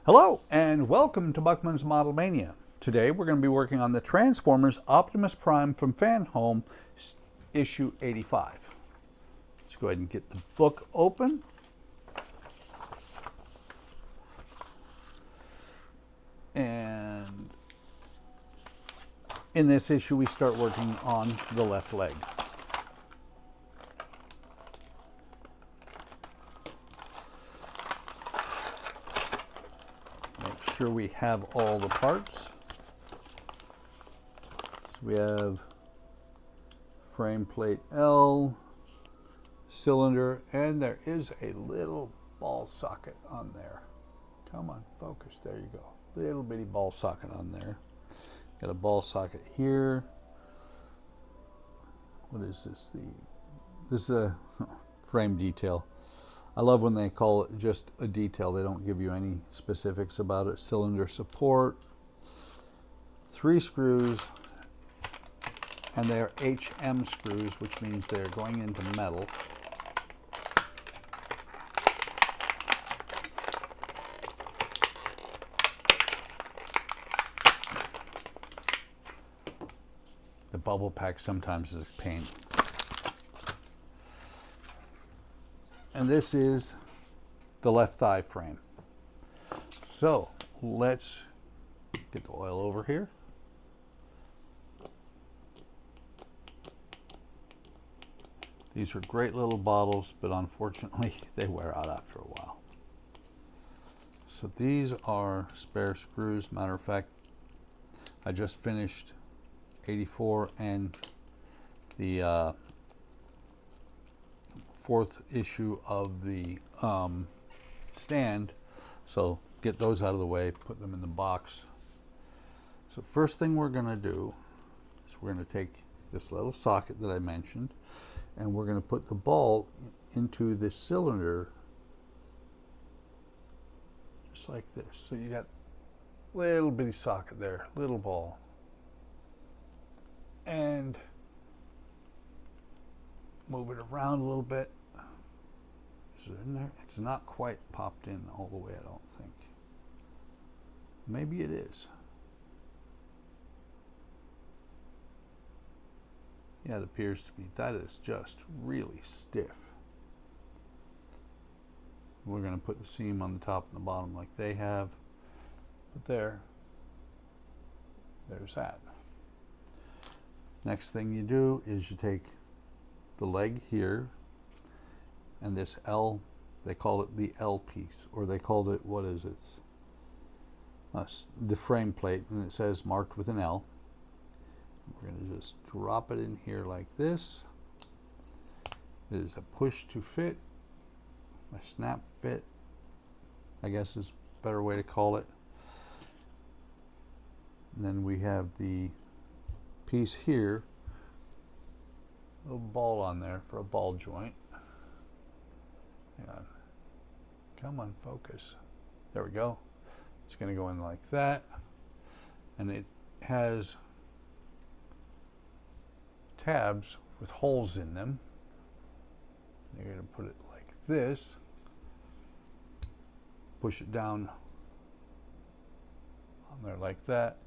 Hello and welcome to Buckman's Model Mania. Today we're going to be working on the Transformers Optimus Prime from Fanhome issue 85. Let's go ahead and get the book open. And in this issue we start working on the left leg. Sure we have all the parts. So we have frame plate L, cylinder, and there is a little ball socket on there. Come on, focus, there you go. Little bitty ball socket on there. Got a ball socket here. What is this? This is a frame detail. I love when they call it just a detail. They don't give you any specifics about it. Cylinder support, 3 screws, and they're HM screws, which means they're going into metal. The bubble pack sometimes is a pain. And this is the left thigh frame. So let's get the oil over here. These are great little bottles, but unfortunately they wear out after a while. So these are spare screws. Matter of fact, I just finished 84 and the 4th issue of the stand, so get those out of the way, put them in the box. So first thing we're going to do is we're going to take this little socket that I mentioned and we're going to put the ball into this cylinder just like this. So you got a little bitty socket there, little ball, and move it around a little bit. Is it in there? It's not quite popped in all the way, I don't think. Maybe it is. Yeah, it appears to be. That is just really stiff. We're going to put the seam on the top and the bottom like they have. But there's that. Next thing you do is you take the leg here and this L, they call it the L piece, or they called it, what is it? The frame plate, and it says marked with an L. We're going to just drop it in here like this. It is a push to fit, a snap fit, I guess is a better way to call it. And then we have the piece here, little ball on there for a ball joint. Hang on. Come on, focus. There we go. It's going to go in like that. And it has tabs with holes in them. You're going to put it like this. Push it down on there like that.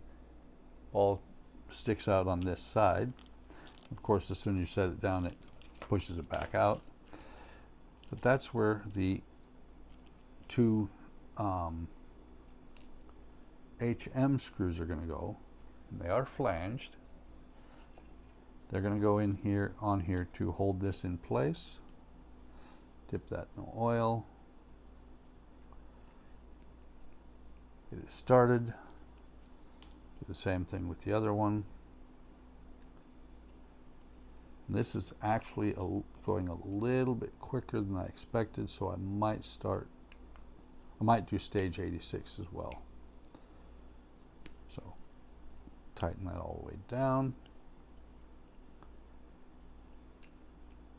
Ball sticks out on this side. Of course, as soon as you set it down, it pushes it back out. But that's where the 2 HM screws are going to go. And they are flanged. They're going to go in here, on here, to hold this in place. Dip that in the oil. Get it started. Do the same thing with the other one. This is actually going a little bit quicker than I expected, so I might do stage 86 as well. So tighten that all the way down.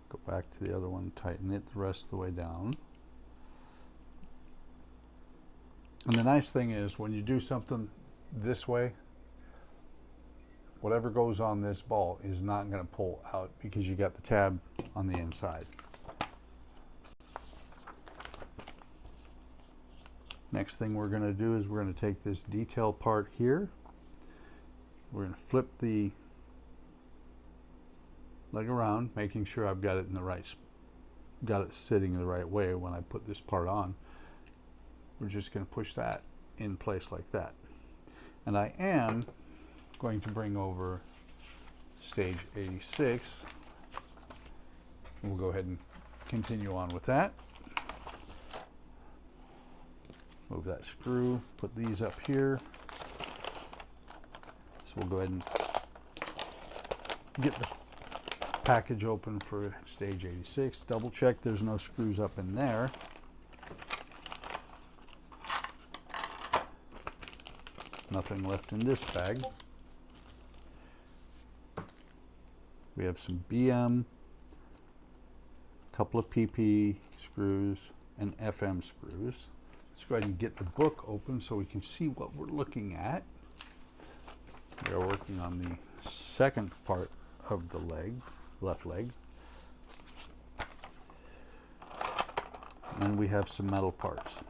Go back to the other one, tighten it the rest of the way down. And the nice thing is when you do something this way, whatever goes on this ball is not going to pull out because you got the tab on the inside. Next thing we're going to do is we're going to take this detail part here. We're going to flip the leg around, making sure I've got it in the right, got it sitting the right way when I put this part on. We're just going to push that in place like that. And I am going to bring over stage 86. We'll go ahead and continue on with that. Move that screw, put these up here. So we'll go ahead and get the package open for stage 86. Double check there's no screws up in there. Nothing left in this bag. We have some BM, a couple of PP screws, and FM screws. Let's go ahead and get the book open so we can see what we're looking at. We are working on the second part of the leg, left leg. And we have some metal parts.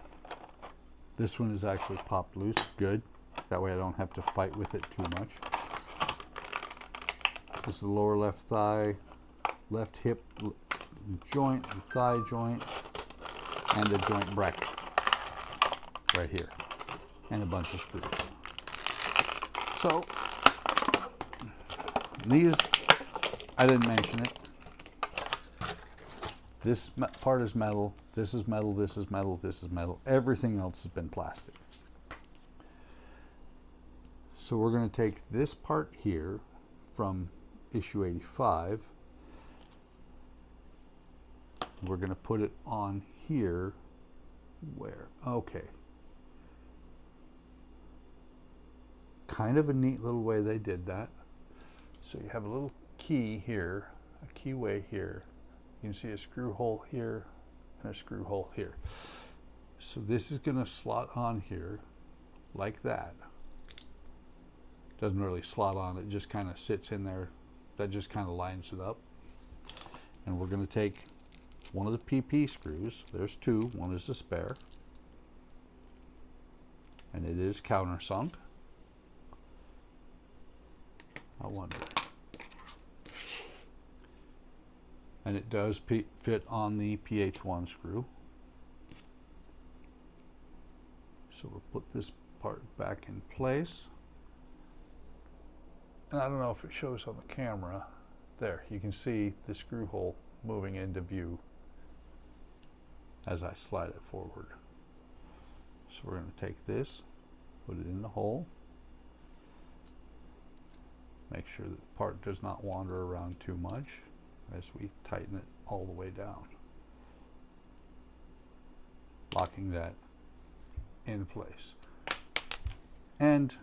This one is actually popped loose, good. That way I don't have to fight with it too much. This is the lower left thigh, left hip joint, the thigh joint, and the joint bracket right here, and a bunch of screws. So these, I didn't mention it. This part is metal, this is metal, this is metal, this is metal. Everything else has been plastic. So we're going to take this part here from issue 85. We're going to put it on here. Where? Okay. Kind of a neat little way they did that. So you have a little key here, a keyway here. You can see a screw hole here and a screw hole here. So this is going to slot on here like that. Doesn't really slot on, it just kind of sits in there. That just kind of lines it up. And we're going to take one of the PP screws. There's two, one is a spare. And it is countersunk. I wonder. And it does fit on the PH1 screw. So we'll put this part back in place. And I don't know if it shows on the camera. There, you can see the screw hole moving into view as I slide it forward. So we're going to take this, put it in the hole. Make sure that the part does not wander around too much as we tighten it all the way down. Locking that in place. And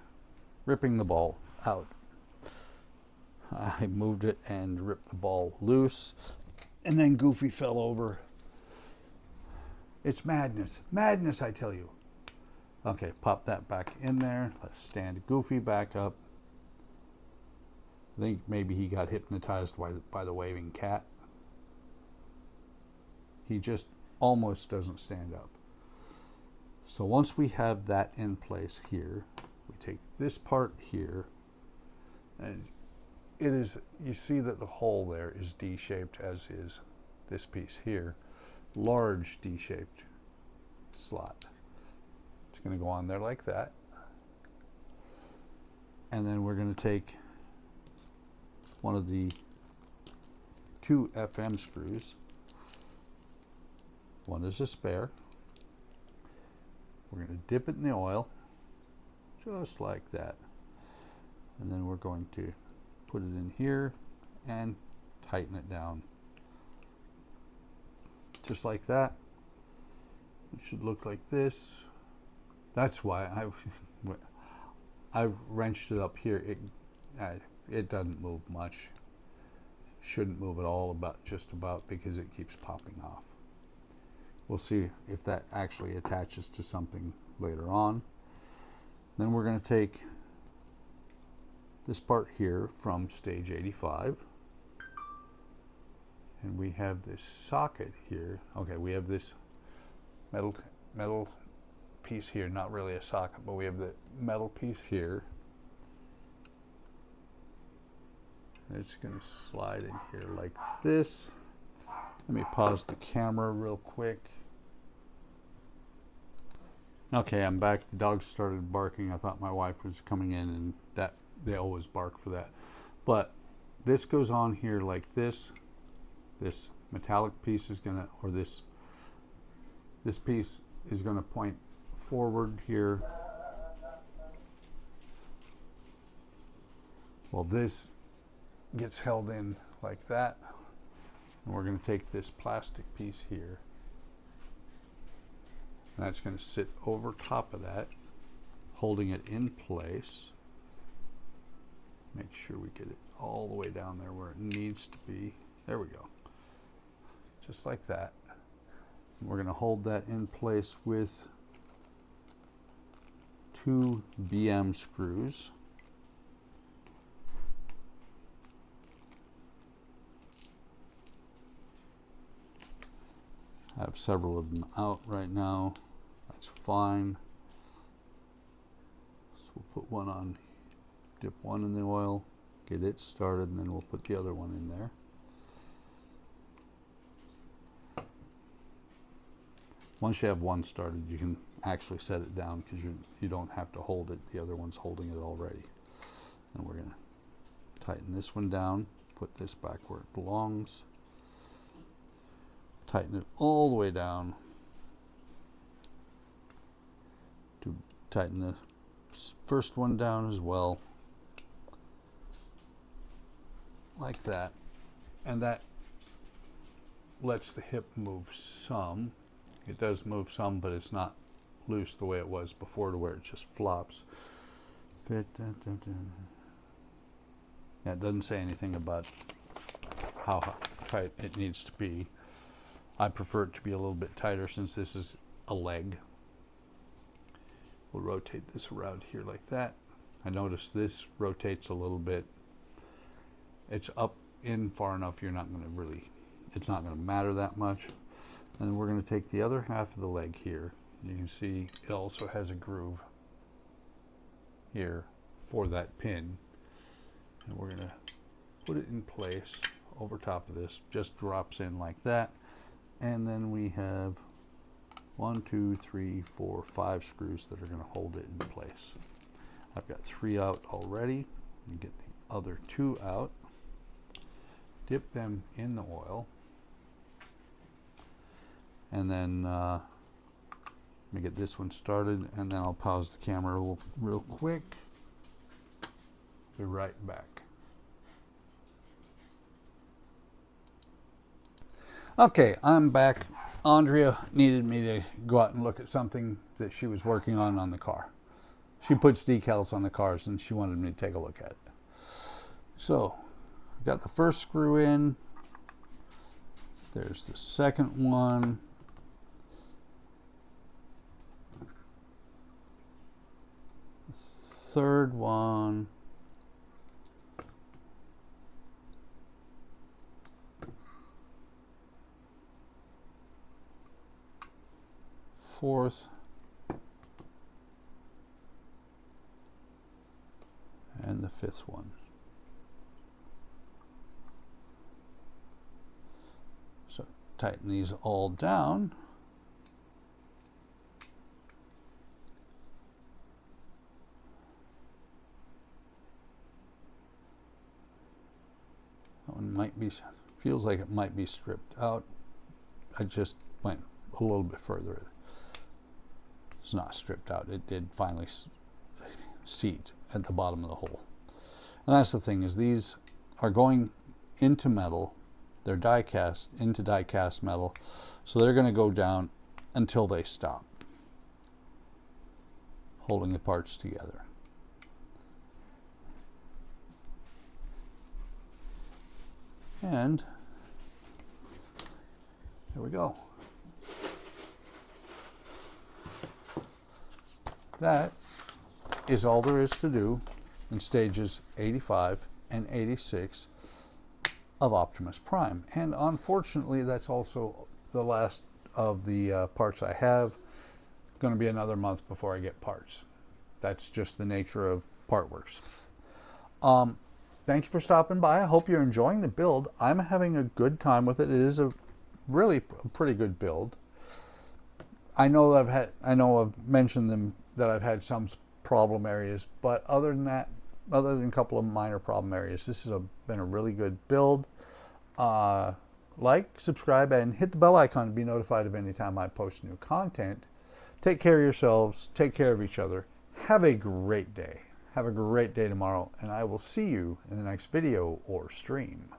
ripping the ball out. I moved it and ripped the ball loose, and then Goofy fell over. It's madness. Madness, I tell you. Okay, pop that back in there. Let's stand Goofy back up. I think maybe he got hypnotized by the waving cat. He just almost doesn't stand up. So once we have that in place here, we take this part here, and it is, you see that the hole there is D-shaped, as is this piece here. Large D-shaped slot. It's going to go on there like that. And then we're going to take one of the two FM screws. One is a spare. We're going to dip it in the oil, just like that. And then we're going to put it in here and tighten it down. Just like that. It should look like this. That's why I've wrenched it up here. It doesn't move much. Shouldn't move at all, just about, because it keeps popping off. We'll see if that actually attaches to something later on. Then we're going to take this part here from stage 85, and we have this socket here. Okay, we have this metal piece here, not really a socket, but we have the metal piece here. It's going to slide in here like this. Let me pause the camera real quick. Okay, I'm back. The dogs started barking. I thought my wife was coming in, and that they always bark for that. But this goes on here like this. This metallic piece is going to, or this piece is going to point forward here. Well, this gets held in like that. And we're going to take this plastic piece here. And that's going to sit over top of that, holding it in place. Make sure we get it all the way down there where it needs to be. There we go. Just like that. And we're going to hold that in place with 2 BM screws. I have several of them out right now. That's fine. So we'll put one on, dip one in the oil, get it started, and then we'll put the other one in there. Once you have one started, you can actually set it down because you don't have to hold it. The other one's holding it already. And we're going to tighten this one down, put this back where it belongs. Tighten it all the way down to tighten the first one down as well, like that. And that lets the hip move some. It does move some, but it's not loose the way it was before, to where it just flops. Yeah, it doesn't say anything about how tight it needs to be. I prefer it to be a little bit tighter since this is a leg. We'll rotate this around here like that. I notice this rotates a little bit. It's up in far enough you're not going to really, it's not going to matter that much. And we're going to take the other half of the leg here. You can see it also has a groove here for that pin. And we're going to put it in place over top of this. Just drops in like that. And then we have 1, 2, 3, 4, 5 screws that are going to hold it in place. I've got 3 out already. Get the other 2 out. Dip them in the oil. And then let me get this one started, and then I'll pause the camera real quick. Be right back. Okay, I'm back. Andrea needed me to go out and look at something that she was working on the car. She puts decals on the cars, and she wanted me to take a look at it. So, got the first screw in. There's the second one. Third one. Fourth. And the fifth one. So tighten these all down. That one might be, feels like it might be stripped out. I just went a little bit further. It's not stripped out. It did finally seat at the bottom of the hole. And that's the thing, is these are going into metal. They're die cast into die cast metal. So they're going to go down until they stop, holding the parts together. And there we go. That is all there is to do in stages 85 and 86 of Optimus Prime. And unfortunately, that's also the last of the parts I have. going to be another month before I get parts. That's just the nature of part works. Thank you for stopping by. I hope you're enjoying the build. I'm having a good time with it. It is a really pretty good build. I know I've mentioned them that I've had some problem areas, but other than that, other than a couple of minor problem areas, this has been a really good build. Like, subscribe, and hit the bell icon to be notified of any time I post new content. Take care of yourselves. Take care of each other. Have a great day. Have a great day tomorrow, and I will see you in the next video or stream.